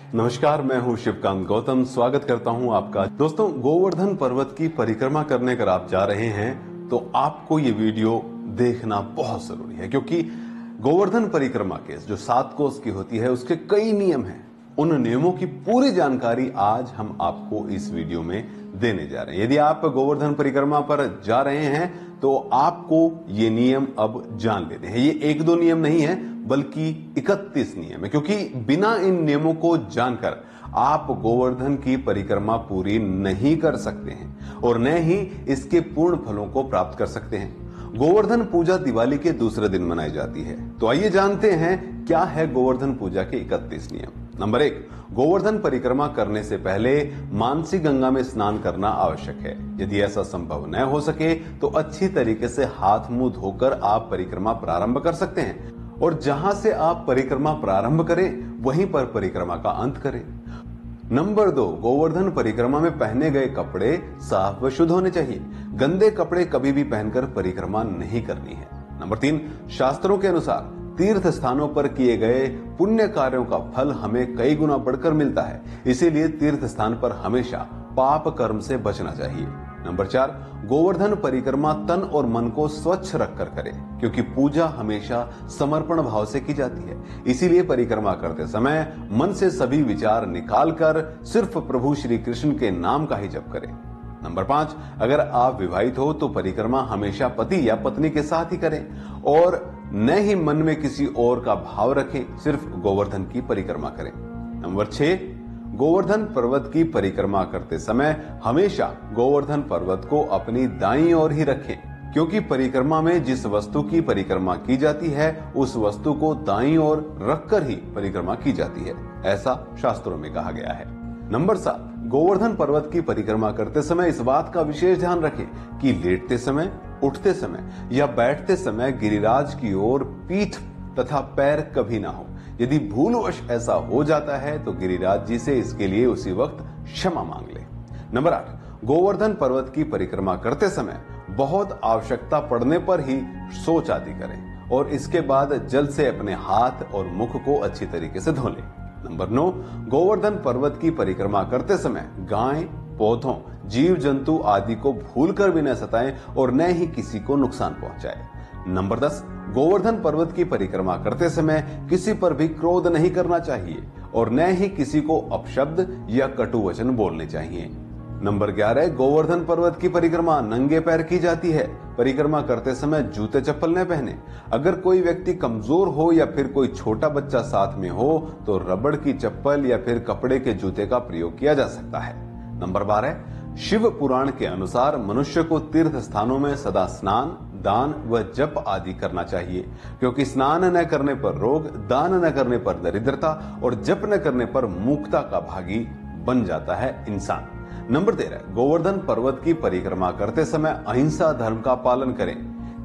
नमस्कार, मैं हूं शिवकांत गौतम। स्वागत करता हूं आपका। दोस्तों, गोवर्धन पर्वत की परिक्रमा करने अगर आप जा रहे हैं तो आपको ये वीडियो देखना बहुत जरूरी है, क्योंकि गोवर्धन परिक्रमा के जो 7 कोस की होती है उसके कई नियम हैं। उन नियमों की पूरी जानकारी आज हम आपको इस वीडियो में देने जा रहे हैं। यदि आप गोवर्धन परिक्रमा पर जा रहे हैं तो आपको ये नियम अब जान लेने हैं। ये 1-2 नियम नहीं है, बल्कि 31 नियम है, क्योंकि बिना इन नियमों को जानकर आप गोवर्धन की परिक्रमा पूरी नहीं कर सकते हैं और न ही इसके पूर्ण फलों को प्राप्त कर सकते हैं। गोवर्धन पूजा दिवाली के दूसरे दिन मनाई जाती है, तो आइए जानते हैं क्या है गोवर्धन पूजा के 31 नियम। नंबर 1, गोवर्धन परिक्रमा करने से पहले मानसी गंगा में स्नान करना आवश्यक है। यदि ऐसा संभव न हो सके तो अच्छी तरीके से हाथ मुंह धोकर आप परिक्रमा प्रारंभ कर सकते हैं और जहां से आप परिक्रमा प्रारंभ करें वहीं पर परिक्रमा का अंत करें। नंबर 2, गोवर्धन परिक्रमा में पहने गए कपड़े साफ व शुद्ध होने चाहिए। गंदे कपड़े कभी भी पहनकर परिक्रमा नहीं करनी है। नंबर 3, शास्त्रों के अनुसार तीर्थ स्थानों पर किए गए पुण्य कार्यों का फल हमें कई गुना बढ़कर मिलता है, इसीलिए तीर्थ स्थान पर हमेशा पाप कर्म से बचना चाहिए। नंबर 4, गोवर्धन परिक्रमा तन और मन को स्वच्छ रखकर करें, क्योंकि पूजा हमेशा समर्पण भाव से की जाती है। इसीलिए परिक्रमा करते समय मन से सभी विचार निकालकर सिर्फ प्रभु श्री कृष्ण के नाम का ही जप करें। नंबर 5, अगर आप विवाहित हो तो परिक्रमा हमेशा पति या पत्नी के साथ ही करें और न ही मन में किसी और का भाव रखें, सिर्फ गोवर्धन की परिक्रमा करें। नंबर 6, गोवर्धन पर्वत की परिक्रमा करते समय हमेशा गोवर्धन पर्वत को अपनी दाईं ओर ही रखें, क्योंकि परिक्रमा में जिस वस्तु की परिक्रमा की जाती है उस वस्तु को दाईं ओर रखकर ही परिक्रमा की जाती है, ऐसा शास्त्रों में कहा गया है। नंबर 7, गोवर्धन पर्वत की परिक्रमा करते समय इस बात का विशेष ध्यान रखें कि लेटते समय, उठते समय या बैठते समय गिरिराज की ओर पीठ तथा पैर कभी ना हो। यदि भूलवश ऐसा हो जाता है तो गिरिराज जी से इसके लिए उसी वक्त क्षमा मांग ले। नंबर 8, गोवर्धन पर्वत की परिक्रमा करते समय बहुत आवश्यकता पड़ने पर ही शौच आदि करें और इसके बाद जल से अपने हाथ और मुख को अच्छी तरीके से धो लें। नंबर 9, गोवर्धन पर्वत की परिक्रमा करते समय गाय, पौधों, जीव जंतु आदि को भूलकर भी न सताएं और न ही किसी को नुकसान पहुंचाएं। नंबर 10, गोवर्धन पर्वत की परिक्रमा करते समय किसी पर भी क्रोध नहीं करना चाहिए और न ही किसी को अपशब्द या कटु वचन बोलने चाहिए। नंबर 11, गोवर्धन पर्वत की परिक्रमा नंगे पैर की जाती है। परिक्रमा करते समय जूते चप्पल न पहने। अगर कोई व्यक्ति कमजोर हो या फिर कोई छोटा बच्चा साथ में हो तो रबड़ की चप्पल या फिर कपड़े के जूते का प्रयोग किया जा सकता है। नंबर 12, शिव पुराण के अनुसार मनुष्य को तीर्थ स्थानों में सदा स्नान, दान व जप आदि करना चाहिए, क्योंकि स्नान न करने पर रोग, दान न करने पर दरिद्रता और जप न करने पर मूर्खता का भागी बन जाता है इंसान। नंबर 13, गोवर्धन पर्वत की परिक्रमा करते समय अहिंसा धर्म का पालन करें।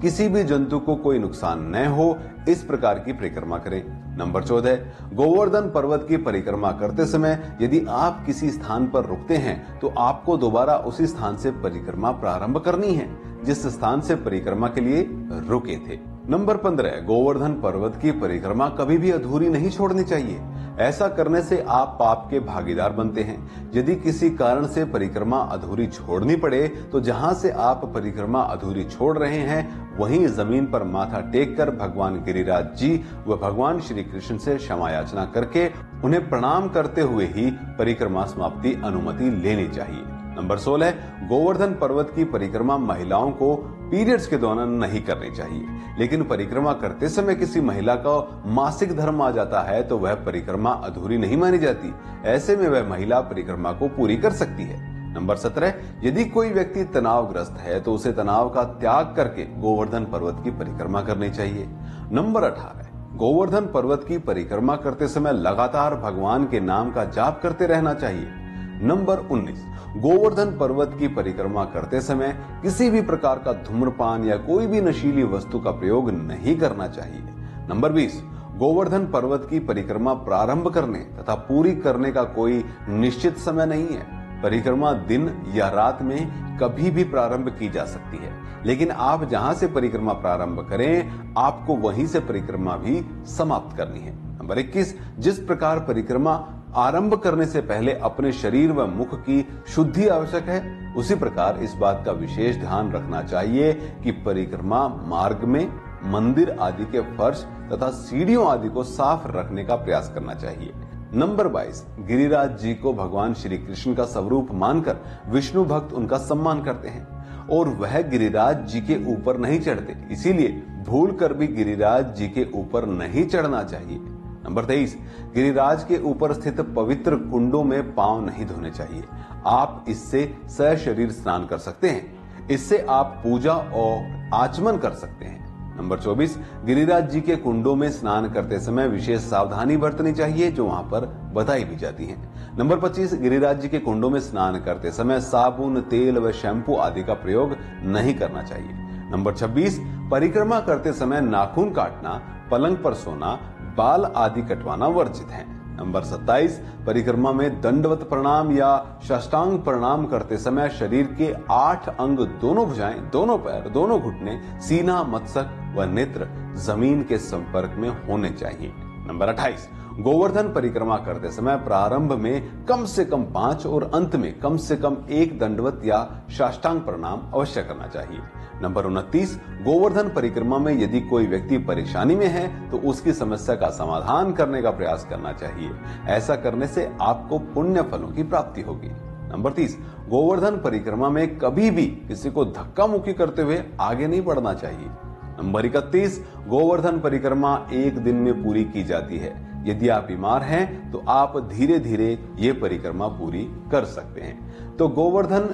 किसी भी जंतु को कोई नुकसान न हो, इस प्रकार की परिक्रमा करें। नंबर 14, गोवर्धन पर्वत की परिक्रमा करते समय यदि आप किसी स्थान पर रुकते हैं तो आपको दोबारा उसी स्थान से परिक्रमा प्रारंभ करनी है जिस स्थान से परिक्रमा के लिए रुके थे। नंबर 15, गोवर्धन पर्वत की परिक्रमा कभी भी अधूरी नहीं छोड़नी चाहिए। ऐसा करने से आप पाप के भागीदार बनते हैं। यदि किसी कारण से परिक्रमा अधूरी छोड़नी पड़े तो जहां से आप परिक्रमा अधूरी छोड़ रहे हैं वहीं जमीन पर माथा टेककर भगवान गिरिराज जी व भगवान श्री कृष्ण से क्षमा याचना करके उन्हें प्रणाम करते हुए ही परिक्रमा समाप्ति अनुमति लेनी चाहिए। नंबर 16, गोवर्धन पर्वत की परिक्रमा महिलाओं को पीरियड्स के दौरान नहीं करनी चाहिए, लेकिन परिक्रमा करते समय किसी महिला का मासिक धर्म आ जाता है तो वह परिक्रमा अधूरी नहीं मानी जाती। ऐसे में वह महिला परिक्रमा को पूरी कर सकती है। नंबर 17, यदि कोई व्यक्ति तनावग्रस्त है तो उसे तनाव का त्याग करके गोवर्धन पर्वत की परिक्रमा करनी चाहिए। नंबर 18, गोवर्धन पर्वत की परिक्रमा करते समय लगातार भगवान के नाम का जाप करते रहना चाहिए। नंबर 19, गोवर्धन पर्वत की परिक्रमा करते समय किसी भी प्रकार का धूम्रपान या कोई भी नशीली वस्तु का प्रयोग नहीं करना चाहिए। नंबर 20, गोवर्धन पर्वत की परिक्रमा प्रारंभ करने तथा पूरी करने का कोई निश्चित समय नहीं है। परिक्रमा दिन या रात में कभी भी प्रारंभ की जा सकती है, लेकिन आप जहां से परिक्रमा प्रारंभ करें आपको वहीं से परिक्रमा भी समाप्त करनी है। नंबर 21, जिस प्रकार परिक्रमा आरंभ करने से पहले अपने शरीर व मुख की शुद्धि आवश्यक है, उसी प्रकार इस बात का विशेष ध्यान रखना चाहिए कि परिक्रमा मार्ग में मंदिर आदि के फर्श तथा सीढ़ियों आदि को साफ रखने का प्रयास करना चाहिए। नंबर 22, गिरिराज जी को भगवान श्री कृष्ण का स्वरूप मानकर विष्णु भक्त उनका सम्मान करते हैं और वह गिरिराज जी के ऊपर नहीं चढ़ते, इसीलिए भूल कर भी गिरिराज जी के ऊपर नहीं चढ़ना चाहिए। नंबर 23, गिरिराज के ऊपर स्थित पवित्र कुंडों में पांव नहीं धोने चाहिए। आप इससे सशरीर स्नान कर सकते हैं। इससे आप पूजा और आचमन कर सकते हैं। नंबर 24, गिरिराज जी के कुंडों में स्नान करते समय विशेष सावधानी बरतनी चाहिए, जो वहां पर बताई भी जाती है। नंबर 25, गिरिराज जी के कुंडों में स्नान करते समय साबुन, तेल व शैम्पू आदि का प्रयोग नहीं करना चाहिए। नंबर 26, परिक्रमा करते समय नाखून काटना, पलंग पर सोना, बाल आदि कटवाना वर्जित है। नंबर 27, परिक्रमा में दंडवत प्रणाम या साष्टांग प्रणाम करते समय शरीर के 8 अंग, दोनों भुजाएं, दोनों पैर, दोनों घुटने, सीना, मस्तक व नेत्र जमीन के संपर्क में होने चाहिए। नंबर 28, गोवर्धन परिक्रमा करते समय प्रारंभ में कम से कम 5 और अंत में कम से कम 1 दंडवत या साष्टांग प्रणाम अवश्य करना चाहिए। नंबर 29, गोवर्धन परिक्रमा में यदि कोई व्यक्ति परेशानी में है तो उसकी समस्या का समाधान करने का प्रयास करना चाहिए। ऐसा करने से आपको पुण्य फलों की प्राप्ति होगी। नंबर 30, गोवर्धन परिक्रमा में कभी भी किसी को धक्का मुक्की करते हुए आगे नहीं बढ़ना चाहिए। नंबर 31, गोवर्धन परिक्रमा 1 दिन में पूरी की जाती है। यदि आप बीमार हैं तो आप धीरे धीरे ये परिक्रमा पूरी कर सकते हैं। तो गोवर्धन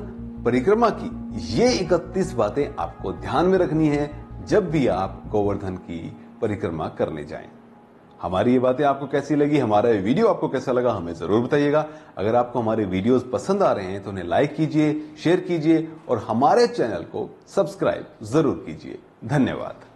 परिक्रमा की ये 31 बातें आपको ध्यान में रखनी है जब भी आप गोवर्धन की परिक्रमा करने जाएं। हमारी ये बातें आपको कैसी लगी, हमारा ये वीडियो आपको कैसा लगा, हमें जरूर बताइएगा। अगर आपको हमारे वीडियोस पसंद आ रहे हैं तो उन्हें लाइक कीजिए, शेयर कीजिए और हमारे चैनल को सब्सक्राइब जरूर कीजिए। धन्यवाद।